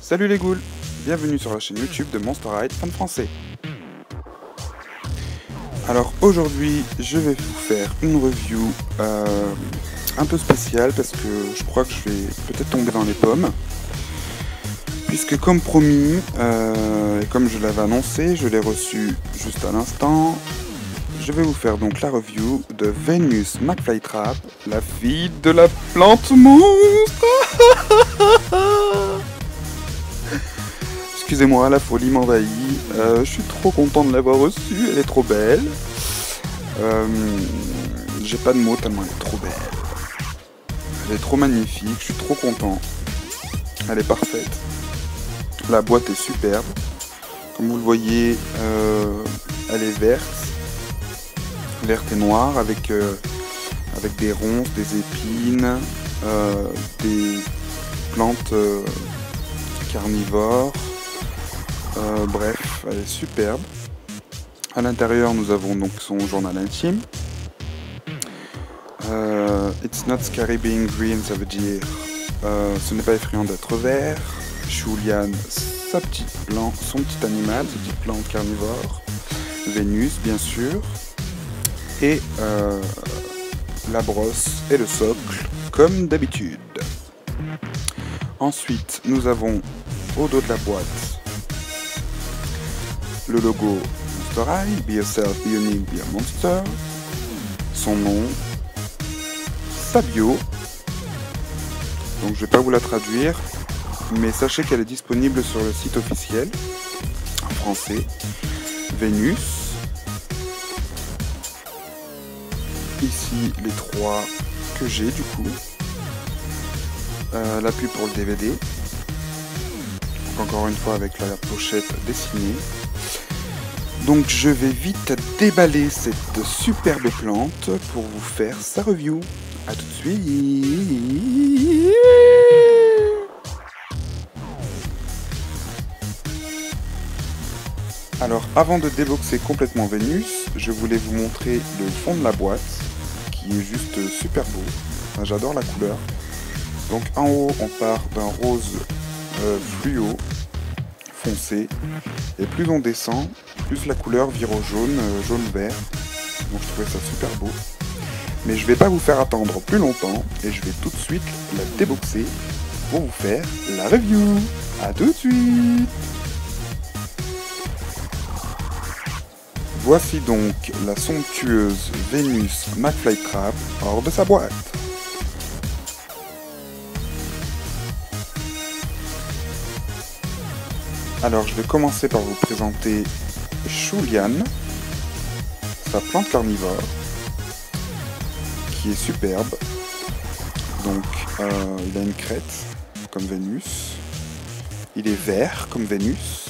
Salut les ghouls, bienvenue sur la chaîne YouTube de Monster High Fan Français. Alors aujourd'hui, je vais vous faire une review un peu spéciale parce que je crois que je vais peut-être tomber dans les pommes. Puisque comme promis, et comme je l'avais annoncé, je l'ai reçu juste à l'instant, je vais vous faire donc la review de Venus McFlytrap, la fille de la plante monstre. Excusez-moi, la folie m'envahit. Je suis trop content de l'avoir reçue, elle est trop belle. J'ai pas de mots tellement elle est trop belle. Elle est trop magnifique, je suis trop content. Elle est parfaite. La boîte est superbe. Comme vous le voyez, elle est verte. Verte et noire avec des ronces, des épines, des plantes carnivores. Bref, elle est superbe. À l'intérieur, nous avons donc son journal intime. It's not scary being green, ça veut dire ce n'est pas effrayant d'être vert. Julian, son petit animal, sa petite plante carnivore. Vénus, bien sûr. Et la brosse et le socle, comme d'habitude. Ensuite, nous avons au dos de la boîte le logo Monster High, Be Yourself, Be Unique, Be a Monster. Son nom, sa bio. Donc je vais pas vous la traduire, mais sachez qu'elle est disponible sur le site officiel, en français. Vénus. Ici les trois que j'ai du coup. La pub pour le DVD. Donc encore une fois avec la pochette dessinée. Donc je vais vite déballer cette superbe plante pour vous faire sa review. A tout de suite. Alors avant de déboxer complètement Vénus, je voulais vous montrer le fond de la boîte qui est juste super beau. Enfin, j'adore la couleur. Donc en haut on part d'un rose fluo foncé et plus on descend, plus la couleur vire au jaune, jaune-vert. Donc je trouvais ça super beau. Mais je vais pas vous faire attendre plus longtemps et je vais tout de suite la déboxer pour vous faire la review. A tout de suite. Voici donc la somptueuse Venus McFlytrap hors de sa boîte. Alors je vais commencer par vous présenter Julian, sa plante carnivore, qui est superbe. Donc il a une crête comme Vénus, il est vert comme Vénus,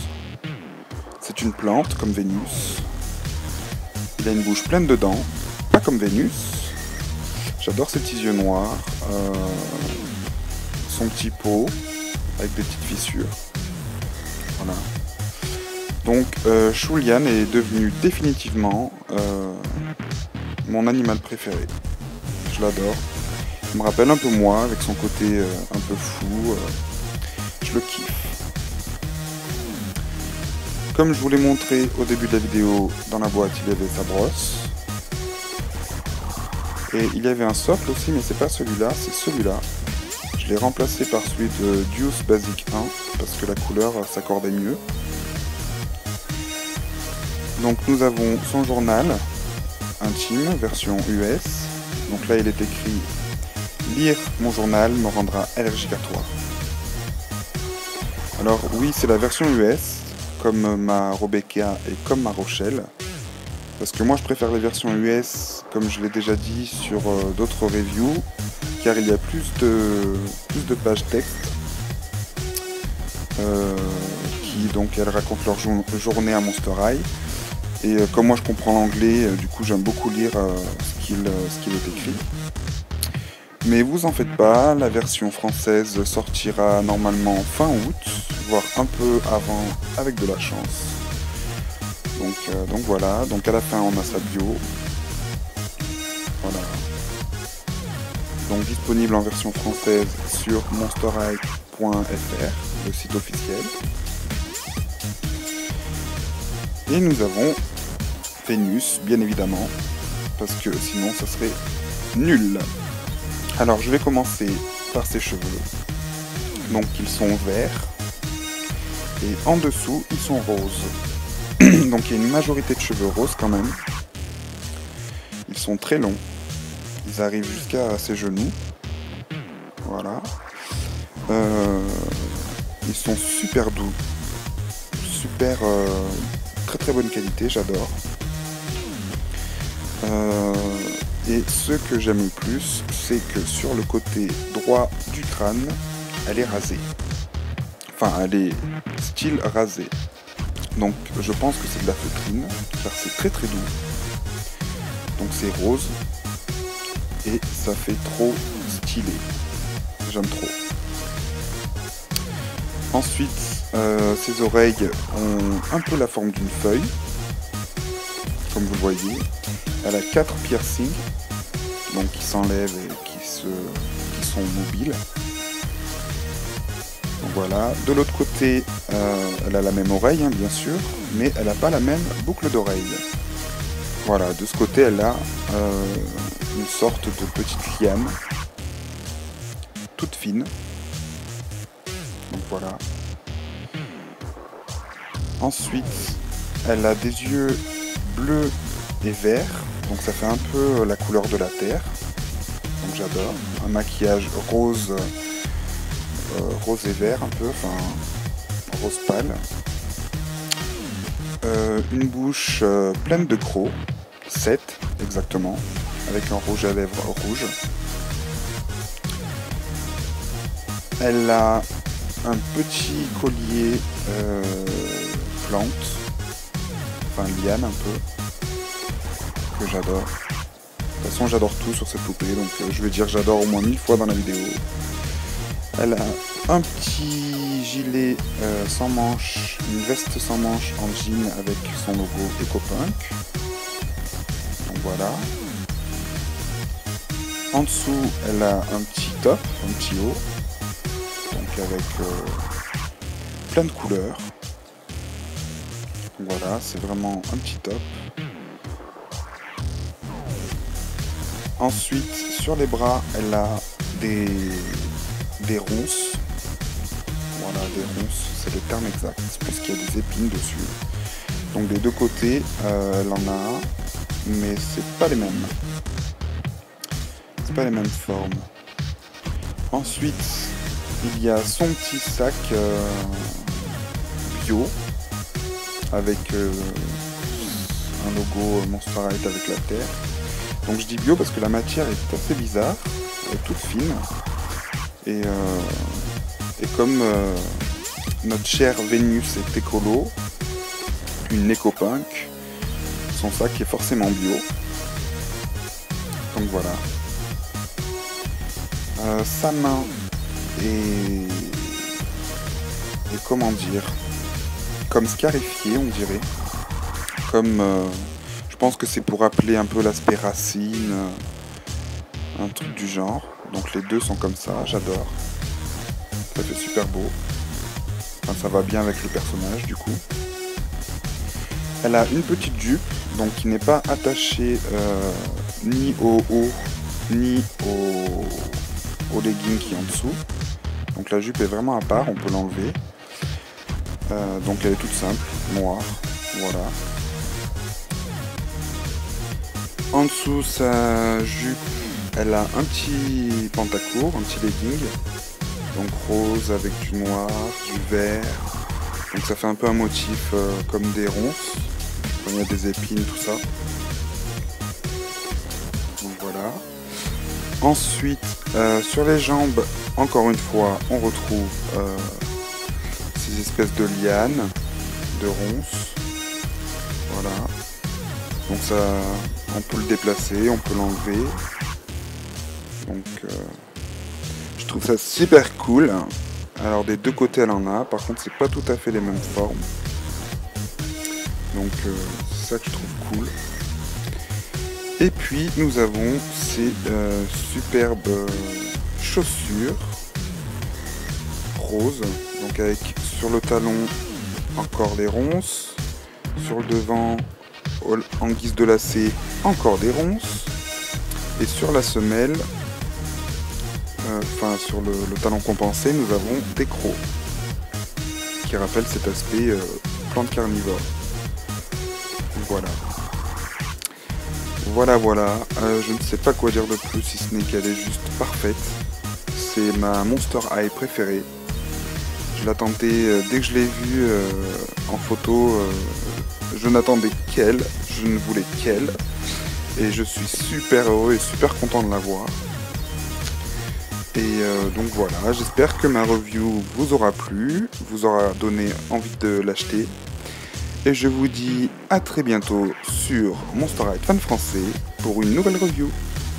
c'est une plante comme Vénus, il a une bouche pleine de dents, pas comme Vénus, j'adore ses petits yeux noirs, son petit pot avec des petites fissures. Voilà. Donc Julian est devenu définitivement mon animal préféré. Je l'adore. Il me rappelle un peu moi avec son côté un peu fou. Je le kiffe. Comme je vous l'ai montré au début de la vidéo, dans la boîte il y avait sa brosse. Et il y avait un socle aussi, mais c'est pas celui-là, c'est celui-là. Je l'ai remplacé par celui de Deuce Basic 1 parce que la couleur s'accordait mieux. Donc nous avons son journal intime version US. Donc là il est écrit « Lire mon journal me rendra allergique à toi ». Alors oui, c'est la version US, comme ma Rebecca et comme ma Rochelle. Parce que moi je préfère les versions US, comme je l'ai déjà dit sur d'autres reviews, car il y a plus de pages texte qui donc elles racontent leur journée à Monster High. Et comme moi je comprends l'anglais, du coup j'aime beaucoup lire ce qu'il est écrit. Mais vous en faites pas, la version française sortira normalement fin août, voire un peu avant avec de la chance. Donc voilà, donc à la fin on a sa bio. Voilà. Donc disponible en version française sur monsterhigh.fr. le site officiel. Et nous avons Vénus, bien évidemment, parce que sinon ça serait nul. Alors je vais commencer par ses cheveux. Donc ils sont verts et en dessous ils sont roses. Donc il y a une majorité de cheveux roses quand même. Ils sont très longs. Ils arrivent jusqu'à ses genoux. Voilà. Ils sont super doux. Super très très bonne qualité, j'adore. Et ce que j'aime le plus, c'est que sur le côté droit du crâne, elle est rasée. Enfin, elle est style rasée. Donc je pense que c'est de la feutrine, car c'est très très doux. Donc c'est rose. Et ça fait trop stylé. J'aime trop. Ensuite, ses oreilles ont un peu la forme d'une feuille. Comme vous le voyez. Elle a 4 piercings. Donc qui s'enlèvent et qui sont mobiles. Donc voilà. De l'autre côté, elle a la même oreille, hein, bien sûr. Mais elle n'a pas la même boucle d'oreille. Voilà, de ce côté, elle a une sorte de petite liane, toute fine. Donc voilà. Ensuite, elle a des yeux bleus et verts, donc ça fait un peu la couleur de la terre. Donc j'adore. Un maquillage rose, rose et vert un peu, enfin rose pâle. Une bouche pleine de crocs. 7 exactement, avec un rouge à lèvres rouge. Elle a un petit collier plante, enfin liane un peu, que j'adore. De toute façon j'adore tout sur cette poupée, donc je vais dire j'adore au moins 1000 fois dans la vidéo. Elle a un petit gilet sans manches, une veste sans manches en jean avec son logo EcoPunk. Voilà. En dessous, elle a un petit top, un petit haut, donc avec plein de couleurs. Voilà, c'est vraiment un petit top. Ensuite, sur les bras, elle a des ronces. Voilà, des ronces, c'est le terme exact, puisqu'il y a des épines dessus. Donc des deux côtés, elle en a, mais c'est pas les mêmes. C'est pas les mêmes formes. Ensuite, il y a son petit sac bio avec un logo Monster High avec la terre. Donc je dis bio parce que la matière est assez bizarre, elle est toute fine. Et comme notre chère Vénus est écolo, une EcoPunk, son sac est forcément bio. Donc voilà. Sa main est comment dire, comme scarifiée on dirait. Comme je pense que c'est pour rappeler un peu l'aspect racine, un truc du genre. Donc les deux sont comme ça, j'adore. Ça fait super beau. Enfin, ça va bien avec le personnage du coup. Elle a une petite jupe, donc qui n'est pas attachée ni au haut, ni au legging qui est en dessous. Donc la jupe est vraiment à part, on peut l'enlever. Donc elle est toute simple, noire, voilà. En dessous, sa jupe, elle a un petit pantacourt, un petit legging. Donc rose avec du noir, du vert. Donc ça fait un peu un motif comme des ronces. Quand il y a des épines, tout ça. Donc voilà. Ensuite, sur les jambes, encore une fois, on retrouve ces espèces de lianes, de ronces. Voilà. Donc ça, on peut le déplacer, on peut l'enlever. Donc je trouve ça super cool. Alors des deux côtés elle en a, par contre c'est pas tout à fait les mêmes formes. Donc c'est ça que je trouve cool. Et puis nous avons ces superbes chaussures rose, donc avec sur le talon encore des ronces, sur le devant en guise de lacet encore des ronces, et sur la semelle, enfin sur le talon compensé, nous avons des crocs qui rappellent cet aspect plante carnivore. Voilà. Voilà, je ne sais pas quoi dire de plus si ce n'est qu'elle est juste parfaite. C'est ma Monster High préférée. Je l'attendais dès que je l'ai vue en photo, je n'attendais qu'elle, je ne voulais qu'elle. Et je suis super heureux et super content de la voir. Et donc voilà, j'espère que ma review vous aura plu, vous aura donné envie de l'acheter. Et je vous dis à très bientôt sur Monster High Fan Français pour une nouvelle review.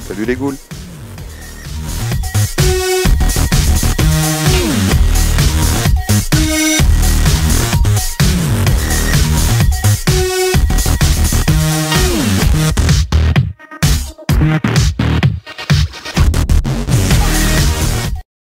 Salut les ghouls!